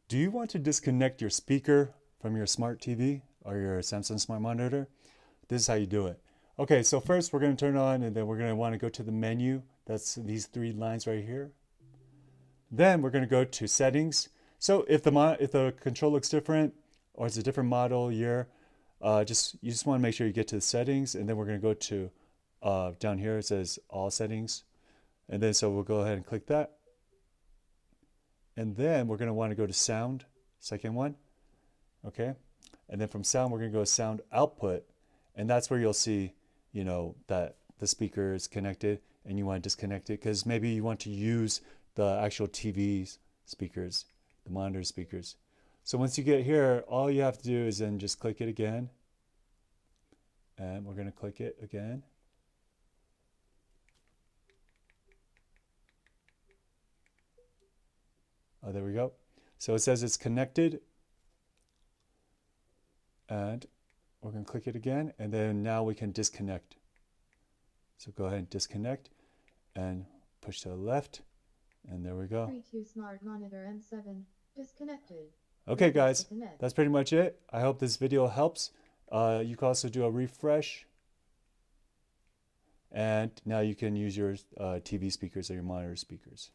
Do you want to disconnect your speaker from your smart TV or your Samsung Smart Monitor? This is how you do it. Okay, so first we're going to turn on and then we're going to want to go to the menu. That's these three lines right here. Then we're going to go to settings. So if the control looks different or it's a different model year, you just want to make sure you get to the settings, and then we're going to go to down here it says all settings, and then so we'll go ahead and click that, and then we're going to want to go to sound, second one, okay, and then from sound we're going to go to sound output, and that's where you'll see that the speaker is connected and you want to disconnect it because maybe you want to use the actual TV speakers, the monitor speakers. So once you get here, all you have to do is then just click it again. And we're going to click it again. Oh, there we go. So it says it's connected. And we're going to click it again. And then now we can disconnect. So go ahead and disconnect and push to the left. And there we go. 32 Smart Monitor M7 disconnected. Okay, guys, that's pretty much it. I hope this video helps. You can also do a refresh. And now you can use your TV speakers or your monitor speakers.